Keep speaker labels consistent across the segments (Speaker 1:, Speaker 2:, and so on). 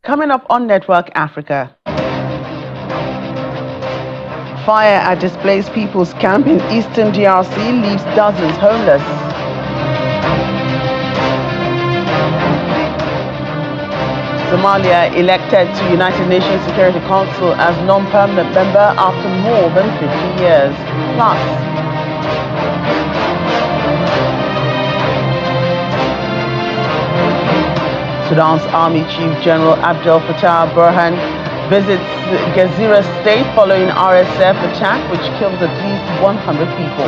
Speaker 1: Coming up on Network Africa. Fire at displaced people's camp in eastern DRC leaves dozens homeless. Somalia elected to United Nations Security Council as non-permanent member after more than 50 years. Plus, Sudan's Army Chief General Abdel Fattah Burhan visits Gezira State following RSF attack which killed at least 100 people.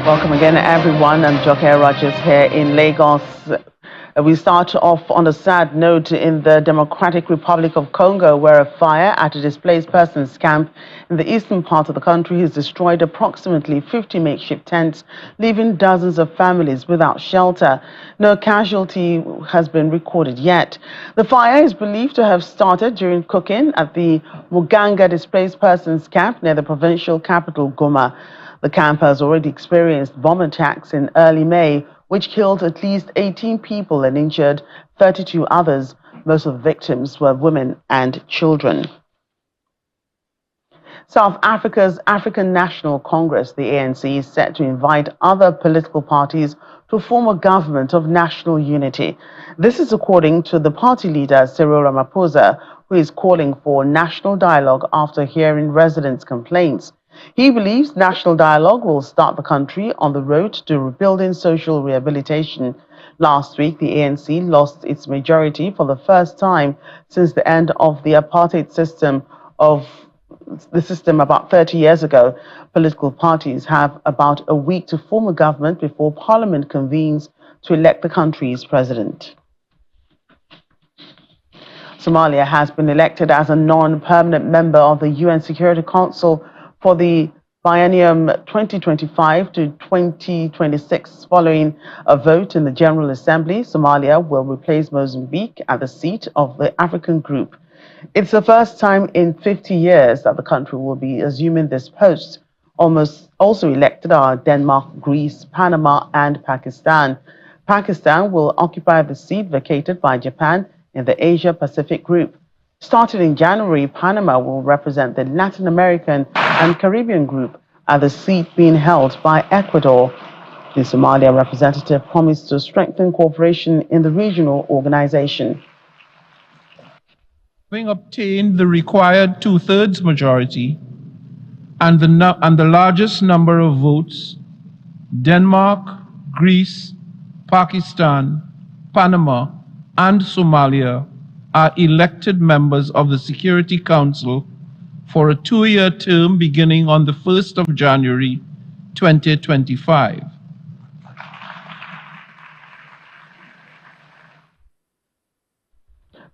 Speaker 1: Welcome again, everyone. I'm Joke Rogers here in Lagos. We start off on a sad note in the Democratic Republic of Congo, where a fire at a displaced persons camp in the eastern part of the country has destroyed approximately 50 makeshift tents, leaving dozens of families without shelter. No casualty has been recorded yet. The fire is believed to have started during cooking at the Muganga displaced persons camp near the provincial capital, Goma. The camp has already experienced bomb attacks in early May, which killed at least 18 people and injured 32 others. Most of the victims were women and children. South Africa's African National Congress, the ANC, is set to invite other political parties to form a government of national unity. This is according to the party leader, Cyril Ramaphosa, who is calling for national dialogue after hearing residents' complaints. He believes national dialogue will start the country on the road to rebuilding social rehabilitation. Last week, the ANC lost its majority for the first time since the end of the apartheid system about 30 years ago. Political parties have about a week to form a government before Parliament convenes to elect the country's president. Somalia has been elected as a non-permanent member of the UN Security Council for the biennium 2025 to 2026. Following a vote in the General Assembly, Somalia will replace Mozambique at the seat of the African group. It's the first time in 50 years that the country will be assuming this post. Almost also elected are Denmark, Greece, Panama, and Pakistan. Pakistan will occupy the seat vacated by Japan in the Asia-Pacific group. Starting in January, Panama will represent the Latin American and Caribbean group, at the seat being held by Ecuador. The Somalia representative promised to strengthen cooperation in the regional organization.
Speaker 2: Having obtained the required two-thirds majority and the largest number of votes, Denmark, Greece, Pakistan, Panama, and Somalia are elected members of the Security Council for a 2-year term beginning on the 1st of January 2025.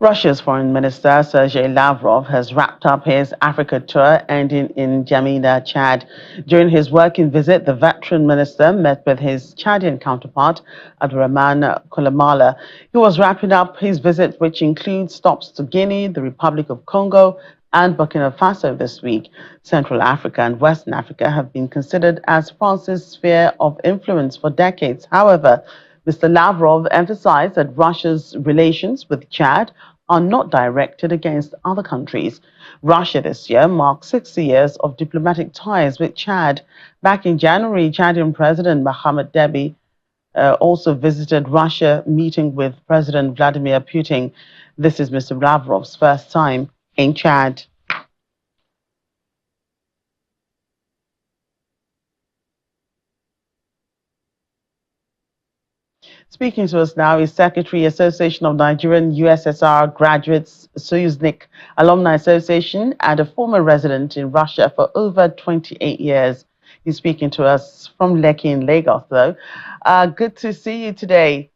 Speaker 1: Russia's Foreign Minister Sergei Lavrov has wrapped up his Africa tour ending in N'Djamena, Chad. During his working visit, the veteran minister met with his Chadian counterpart, Abdurrahman Koulamallah. He was wrapping up his visit, which includes stops to Guinea, the Republic of Congo, and Burkina Faso this week. Central Africa and Western Africa have been considered as France's sphere of influence for decades. However, Mr. Lavrov emphasized that Russia's relations with Chad are not directed against other countries. Russia this year marks 60 years of diplomatic ties with Chad. Back in January, Chadian President Mohamed Deby also visited Russia, meeting with President Vladimir Putin. This is Mr. Lavrov's first time in Chad. Speaking to us now is Secretary, Association of Nigerian USSR Graduates, Soyuznik Alumni Association, and a former resident in Russia for over 28 years. He's speaking to us from Lekki in Lagos, though. Good to see you today.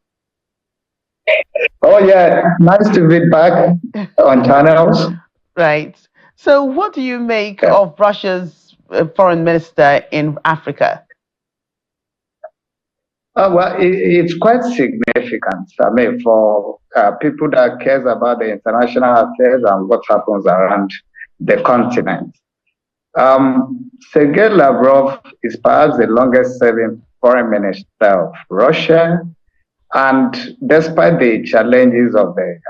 Speaker 3: Oh, yeah. Nice to be back on channels.
Speaker 1: Right. So what do you make of Russia's foreign minister in Africa?
Speaker 3: Well, it's quite significant. I mean, for people that cares about the international affairs and what happens around the continent. Sergei Lavrov is perhaps the longest serving foreign minister of Russia. And despite the challenges of the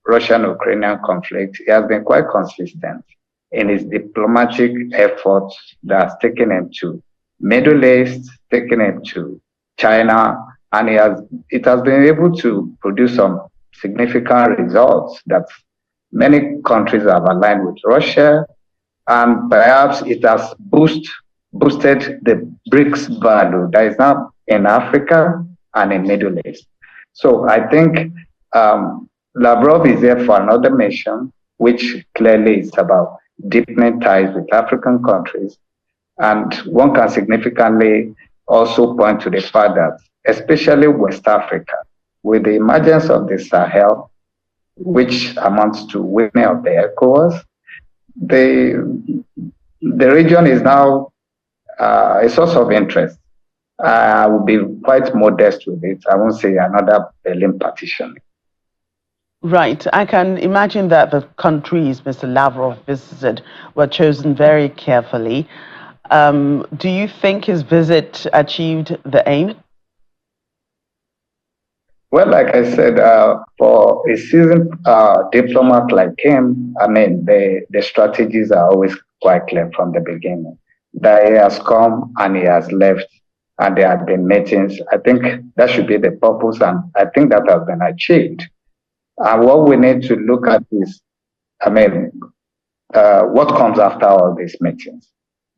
Speaker 3: Russian-Ukrainian conflict, he has been quite consistent in his diplomatic efforts that has taken him to Middle East, taken him to China, and it has been able to produce some significant results that many countries have aligned with Russia, and perhaps it has boosted the BRICS value that is now in Africa and in Middle East. So I think Lavrov is there for another mission, which clearly is about deepening ties with African countries. And one can significantly also point to the fact that, especially West Africa, with the emergence of the Sahel, which amounts to weakening of the ECOWAS, the region is now a source of interest. I will be quite modest with it. I won't say another Berlin partition.
Speaker 1: Right. I can imagine that the countries Mr. Lavrov visited were chosen very carefully. Do you think his visit achieved the aim?
Speaker 3: Well, like I said, for a seasoned diplomat like him, I mean, the strategies are always quite clear from the beginning. That he has come and he has left, and there have been meetings. I think that should be the purpose, and I think that has been achieved. And what we need to look at is, I mean, what comes after all these meetings.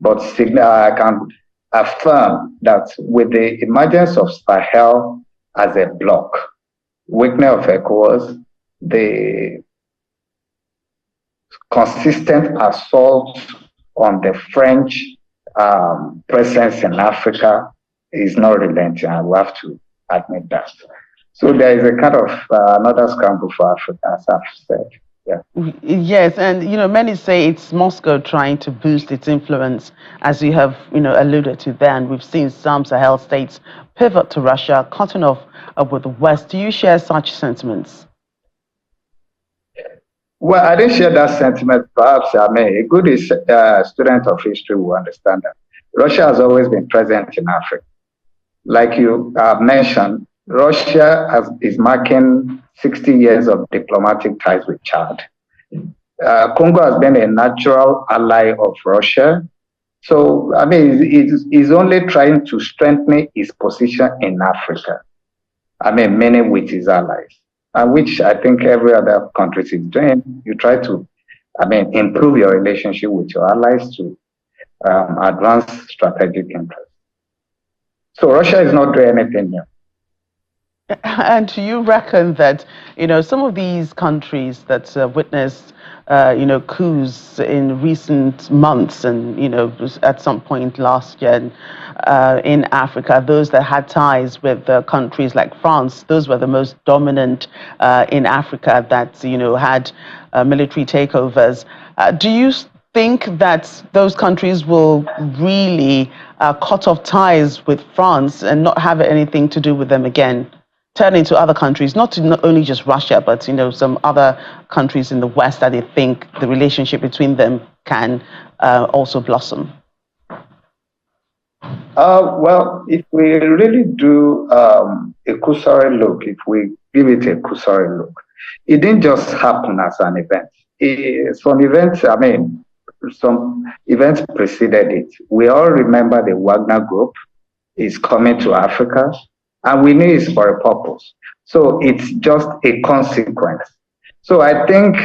Speaker 3: But I can affirm that with the emergence of Sahel as a bloc, weakening of ECOWAS, the consistent assault on the French presence in Africa is not relenting. I will have to admit that. So there is a kind of another scramble for Africa, as I've said. Yeah.
Speaker 1: Yes, and many say it's Moscow trying to boost its influence, as you have alluded to there, and we've seen some Sahel states pivot to Russia, cutting off with the West. Do you share such sentiments?
Speaker 3: Well, I didn't share that sentiment. Perhaps I mean a good student of history will understand that Russia has always been present in Africa. Like you mentioned, Russia is marking 60 years of diplomatic ties with Chad. Congo has been a natural ally of Russia. So, I mean, it's only trying to strengthen its position in Africa. I mean, many with his allies, which I think every other country is doing. You try to, I mean, improve your relationship with your allies to advance strategic interests. So Russia is not doing anything new.
Speaker 1: And do you reckon that, some of these countries that witnessed, coups in recent months and, at some point last year in Africa, those that had ties with countries like France, those were the most dominant in Africa that, had military takeovers. Do you think that those countries will really cut off ties with France and not have anything to do with them again? Turning to other countries, not only just Russia, but some other countries in the West that they think the relationship between them can also blossom?
Speaker 3: Well, if we really do a cursory look, if we give it a cursory look, it didn't just happen as an event. Some events preceded it. We all remember the Wagner Group is coming to Africa. And we knew it's for a purpose. So it's just a consequence. So I think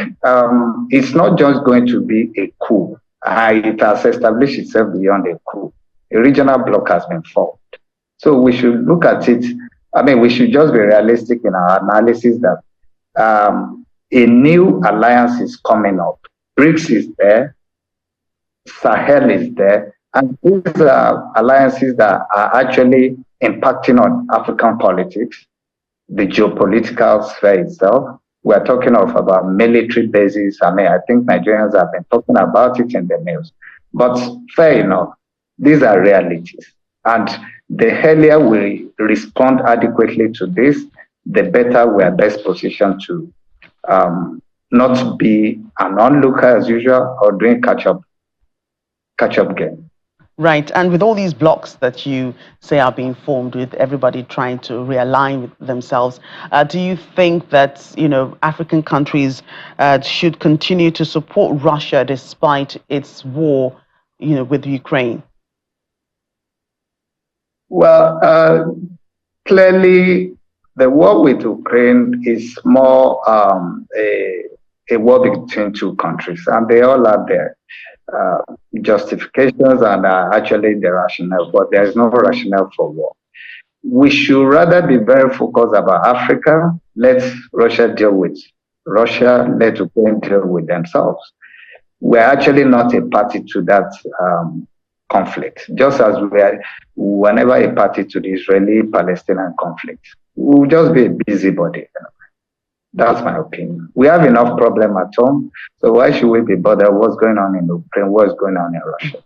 Speaker 3: it's not just going to be a coup. It has established itself beyond a coup. A regional bloc has been formed. So we should look at it. I mean, we should just be realistic in our analysis that a new alliance is coming up. BRICS is there. Sahel is there. And these are alliances that are actually impacting on African politics, the geopolitical sphere itself. We're talking about military bases. I mean, I think Nigerians have been talking about it in the news. But fair enough, these are realities. And the earlier we respond adequately to this, the better we are best positioned to not be an onlooker as usual or doing catch-up game.
Speaker 1: Right. And with all these blocks that you say are being formed, with everybody trying to realign with themselves, do you think that, African countries should continue to support Russia despite its war, with Ukraine?
Speaker 3: Well, clearly, the war with Ukraine is more a war between two countries, and they all have their justifications and are actually the rationale, but there is no rationale for war. We should rather be very focused about Africa. Let Russia deal with Russia, let Ukraine deal with themselves. We're actually not a party to that conflict, just as we're never a party to the Israeli-Palestinian conflict. We'll just be a busybody. That's my opinion. We have enough problem at home, so why should we be bothered what's going on in Ukraine, what's going on in Russia?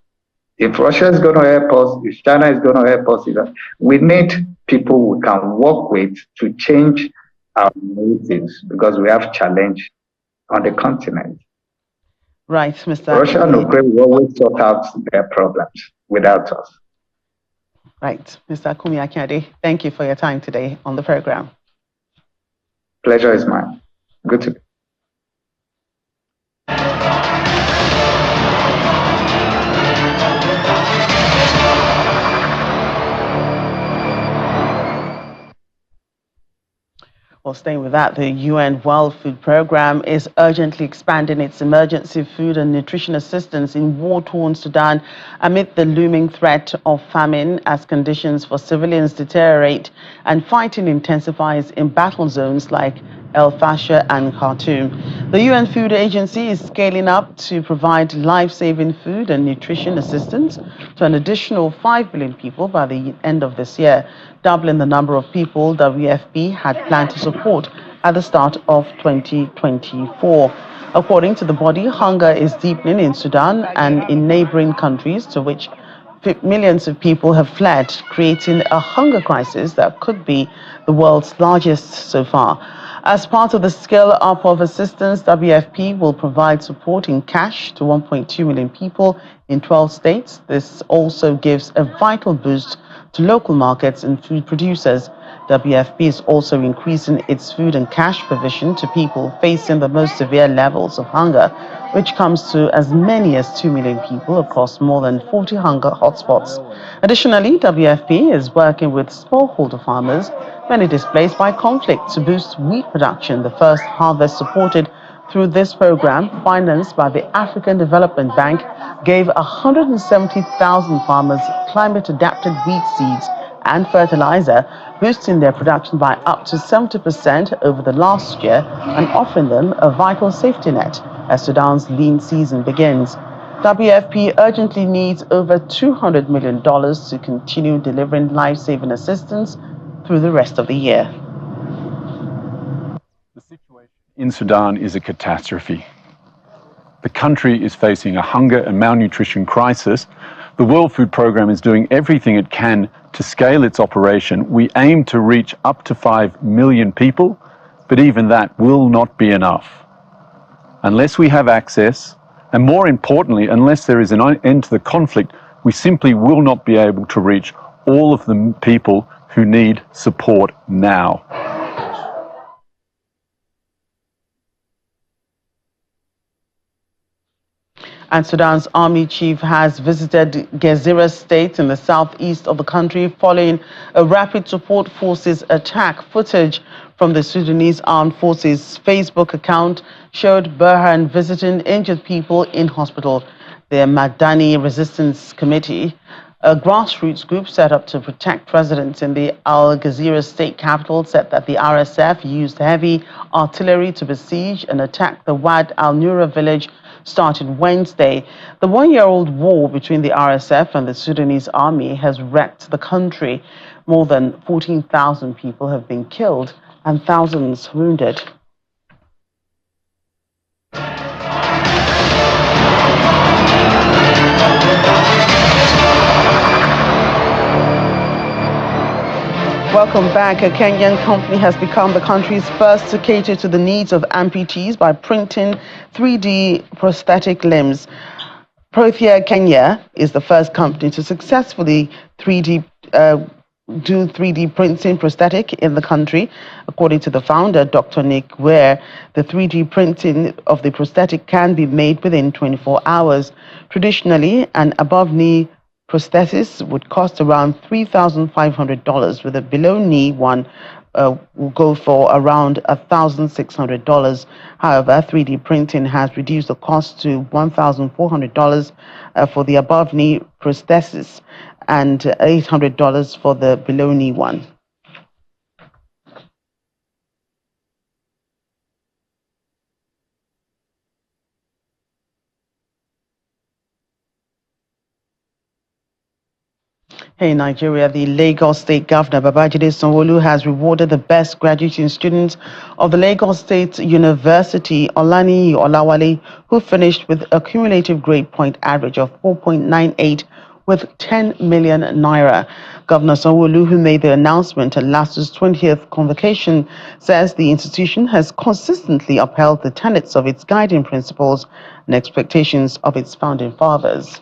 Speaker 3: If Russia is going to help us, if China is going to help us, we need people we can work with to change our narratives because we have challenge on the continent.
Speaker 1: Right, Mr.
Speaker 3: Russia and Ukraine will always sort out their problems without us.
Speaker 1: Right. Mr. Kumi Akinade, thank you for your time today on the program.
Speaker 3: Pleasure is mine. Good to be.
Speaker 1: Well, staying with that, the UN World Food Programme is urgently expanding its emergency food and nutrition assistance in war-torn Sudan amid the looming threat of famine as conditions for civilians deteriorate and fighting intensifies in battle zones like El Fasher and Khartoum. The UN Food Agency is scaling up to provide life-saving food and nutrition assistance to an additional 5 billion people by the end of this year, doubling the number of people WFP had planned to support at the start of 2024. According to the body, hunger is deepening in Sudan and in neighboring countries to which millions of people have fled, creating a hunger crisis that could be the world's largest so far. As part of the scale-up of assistance, WFP will provide support in cash to 1.2 million people in 12 states. This also gives a vital boost to local markets and food producers. WFP is also increasing its food and cash provision to people facing the most severe levels of hunger, which comes to as many as 2 million people across more than 40 hunger hotspots. Additionally, WFP is working with smallholder farmers, many displaced by conflict, to boost wheat production. The first harvest supported through this program, financed by the African Development Bank, gave 170,000 farmers climate-adapted wheat seeds and fertilizer, boosting their production by up to 70% over the last year and offering them a vital safety net as Sudan's lean season begins. WFP urgently needs over $200 million to continue delivering life-saving assistance through the rest of the year.
Speaker 4: The situation in Sudan is a catastrophe. The country is facing a hunger and malnutrition crisis. The World Food Programme is doing everything it can to scale its operation. We aim to reach up to 5 million people, but even that will not be enough. Unless we have access, and more importantly, unless there is an end to the conflict, we simply will not be able to reach all of the people who need support now.
Speaker 1: And Sudan's army chief has visited Gezira state in the southeast of the country following a rapid support forces attack. Footage from the Sudanese Armed Forces Facebook account showed Burhan visiting injured people in hospital. The Madani Resistance Committee, a grassroots group set up to protect residents in the Al Gezira state capital, said that the RSF used heavy artillery to besiege and attack the Wad al-Nura village started Wednesday. The one-year-old war between the RSF and the Sudanese army has wrecked the country. More than 14,000 people have been killed and thousands wounded. Welcome back. A Kenyan company has become the country's first to cater to the needs of amputees by printing 3D prosthetic limbs. Prothea Kenya is the first company to successfully do 3D printing prosthetic in the country. According to the founder, Dr. Nick Ware, the 3D printing of the prosthetic can be made within 24 hours. Traditionally, an above-knee prosthesis would cost around $3,500, with a below-knee one will go for around $1,600. However, 3D printing has reduced the cost to $1,400 for the above-knee prosthesis and $800 for the below-knee one. In Nigeria, the Lagos State Governor Babajide Sanwo-Olu has rewarded the best graduating students of the Lagos State University, Olani Olawale, who finished with a cumulative grade point average of 4.98 with 10 million naira. Governor Sanwo-Olu, who made the announcement at LASU's 20th convocation, says the institution has consistently upheld the tenets of its guiding principles and expectations of its founding fathers.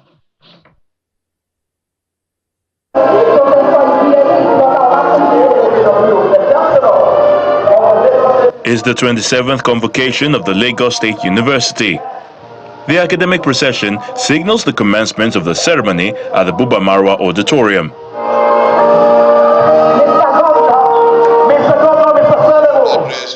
Speaker 5: Is the 27th convocation of the Lagos State University. The academic procession signals the commencement of the ceremony at the Buba Marwa Auditorium.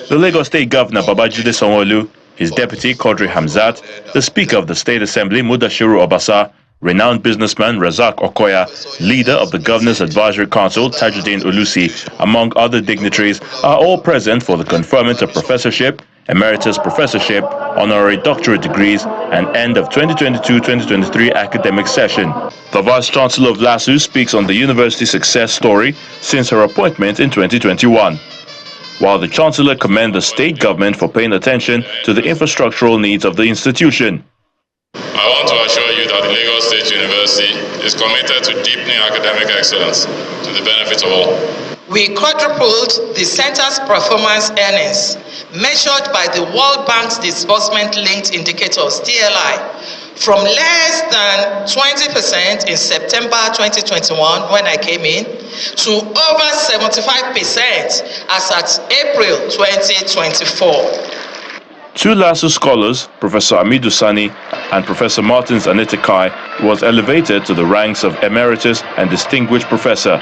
Speaker 5: The Lagos State Governor Babajide Sanwo-Olu, his deputy Quadri Hamzat, the Speaker of the State Assembly Mudashiru Obasa, renowned businessman Razak Okoya, leader of the Governor's Advisory Council Tajuddin Ulusi, among other dignitaries, are all present for the conferment of professorship, emeritus professorship, honorary doctorate degrees, and end of 2022-2023 academic session. The Vice Chancellor of LASU speaks on the university's success story since her appointment in 2021. While the Chancellor commended the state government for paying attention to the infrastructural needs of the institution.
Speaker 6: I want to assure you that the Lagos State University is committed to deepening academic excellence to the benefit of all.
Speaker 7: We quadrupled the center's performance earnings, measured by the World Bank's disbursement-linked indicators, TLI, from less than 20% in September 2021 when I came in, to over 75% as at April 2024.
Speaker 5: Two LASU scholars, Professor Amidu Sani and Professor Martins Anitikai, was elevated to the ranks of emeritus and distinguished professor.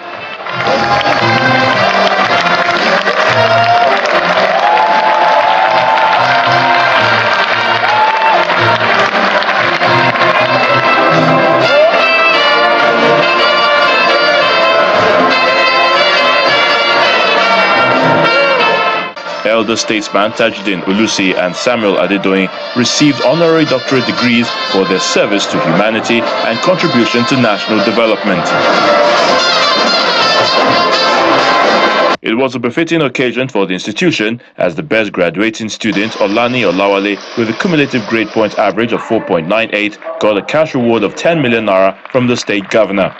Speaker 5: Elder statesman Tajuddin Ulusi and Samuel Adedoyin received honorary doctorate degrees for their service to humanity and contribution to national development. It was a befitting occasion for the institution as the best graduating student, Olani Olawale, with a cumulative grade point average of 4.98, got a cash reward of 10 million naira from the state governor.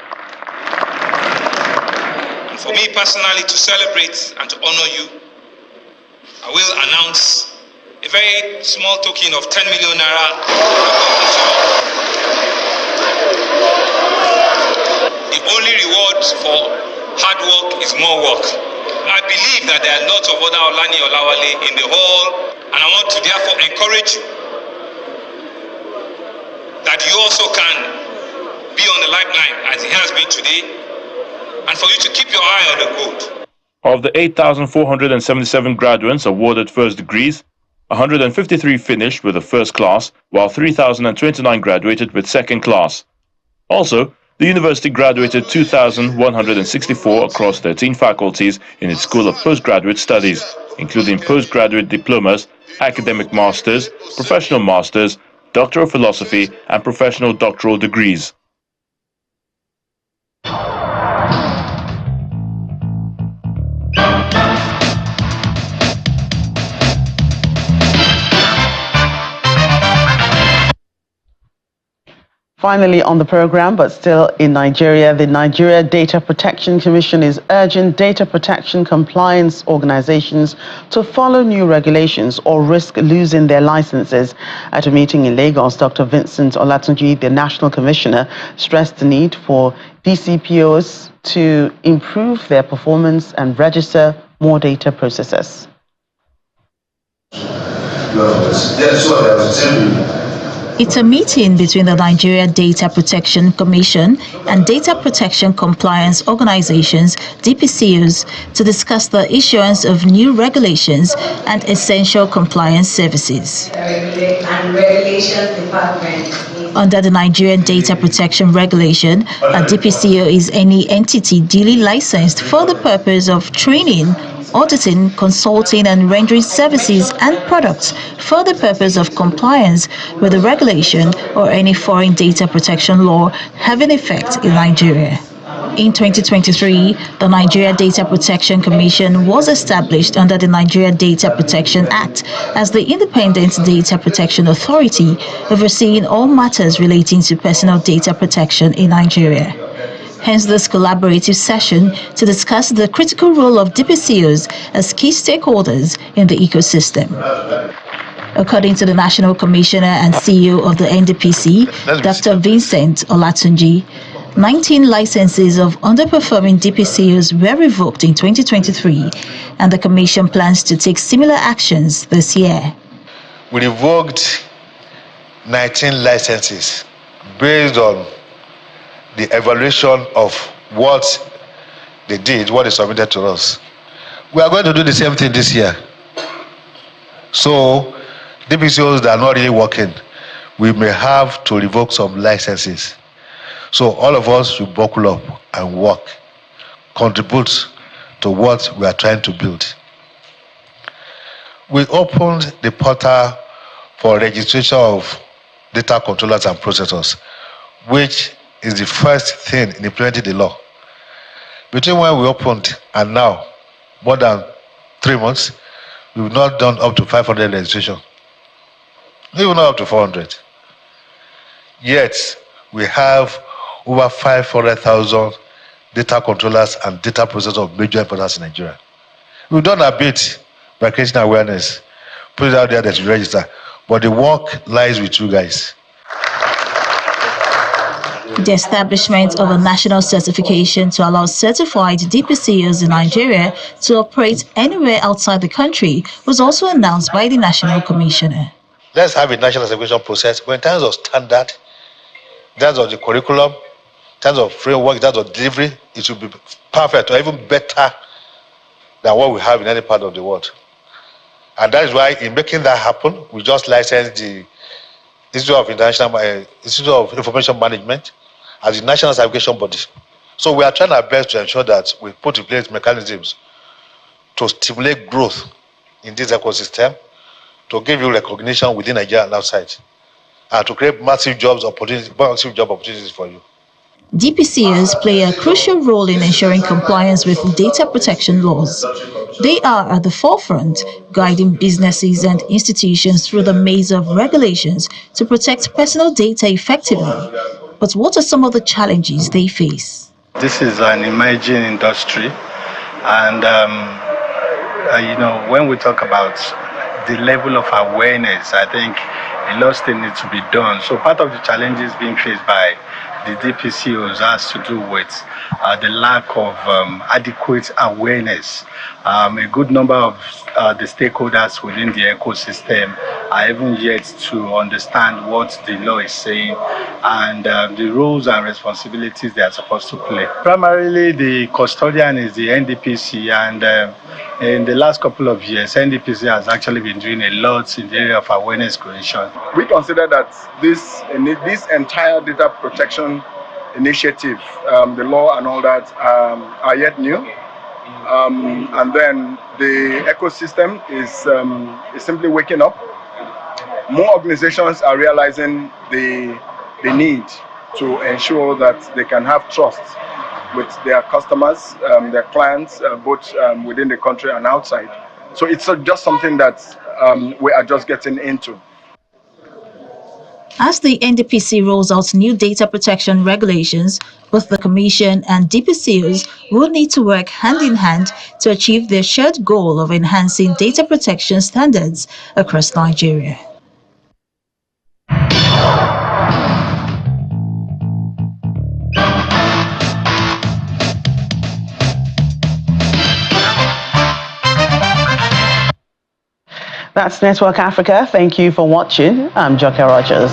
Speaker 8: For me personally, to celebrate and to honor you, I will announce a very small token of 10 million naira. The only reward for hard work is more work. I believe that there are lots of other Olani Olawale in the hall, and I want to therefore encourage you that you also can be on the lifeline as it has been today, and for you to keep your eye on the goal.
Speaker 5: Of the 8,477 graduates awarded first degrees, 153 finished with a first class, while 3,029 graduated with second class. Also, the university graduated 2,164 across 13 faculties in its School of Postgraduate Studies, including postgraduate diplomas, academic masters, professional masters, Doctor of Philosophy, and professional doctoral degrees.
Speaker 1: Finally on the program, but still in Nigeria, the Nigeria Data Protection Commission is urging data protection compliance organizations to follow new regulations or risk losing their licenses. At a meeting in Lagos, Dr. Vincent Olatunji, the National Commissioner, stressed the need for DCPOs to improve their performance and register more data processors.
Speaker 9: It's a meeting between the Nigeria Data Protection Commission and Data Protection Compliance Organizations, DPCOs, to discuss the issuance of new regulations and essential compliance services. Under the Nigerian Data Protection Regulation, a DPCO is any entity duly licensed for the purpose of training, auditing, consulting, and rendering services and products for the purpose of compliance with the regulation or any foreign data protection law having effect in Nigeria. In 2023, the Nigeria Data Protection Commission was established under the Nigeria Data Protection Act as the independent data protection authority overseeing all matters relating to personal data protection in Nigeria. Hence this collaborative session to discuss the critical role of DPCOs as key stakeholders in the ecosystem. According to the National Commissioner and CEO of the NDPC, Dr. Vincent Olatunji, 19 licenses of underperforming DPCOs were revoked in 2023, and the Commission plans to take similar actions this year.
Speaker 10: We revoked 19 licenses based on the evaluation of what they did, what they submitted to us. We are going to do the same thing this year. So, DPCOs that are not really working, we may have to revoke some licenses. So all of us should buckle up and work, contribute to what we are trying to build. We opened the portal for registration of data controllers and processors, which is the first thing in implementing the law. Between when we opened and now, more than 3 months, we've not done up to 500 registration. Even not up to 400. Yet, we have over 500,000 data controllers and data processors of major importance in Nigeria. We've done a bit by creating awareness, put it out there that you register, but the work lies with you guys.
Speaker 9: The establishment of a national certification to allow certified DPCOs in Nigeria to operate anywhere outside the country was also announced by the National Commissioner.
Speaker 10: Let's have a national certification process, but in terms of standard, in terms of the curriculum, in terms of framework, in terms of delivery, it should be perfect or even better than what we have in any part of the world. And that is why in making that happen, we just licensed the Institute of Information Management as the national certification body. So we are trying our best to ensure that we put in place mechanisms to stimulate growth in this ecosystem, to give you recognition within Nigeria and outside, and to create massive job opportunities for you.
Speaker 9: DPCOs play a crucial role in ensuring compliance with data protection laws. They are at the forefront, guiding businesses and institutions through the maze of regulations to protect personal data effectively. But what are some of the challenges they face?
Speaker 11: This is an emerging industry, and when we talk about the level of awareness, I think a lot still needs to be done. So part of the challenges being faced by the DPCOs has to do with the lack of adequate awareness. A good number of the stakeholders within the ecosystem are even yet to understand what the law is saying and the roles and responsibilities they are supposed to play. Primarily, the custodian is the NDPC, and in the last couple of years, NDPC has actually been doing a lot in the area of awareness creation.
Speaker 12: We consider that this entire data protection initiative, the law and all that, are yet new. And then the ecosystem is simply waking up. More organizations are realizing the need to ensure that they can have trust with their customers, their clients, both within the country and outside. So it's just something that we are just getting into.
Speaker 9: As the NDPC rolls out new data protection regulations, both the Commission and DPCOs will need to work hand in hand to achieve their shared goal of enhancing data protection standards across Nigeria.
Speaker 1: That's Network Africa. Thank you for watching. I'm Joke Rogers.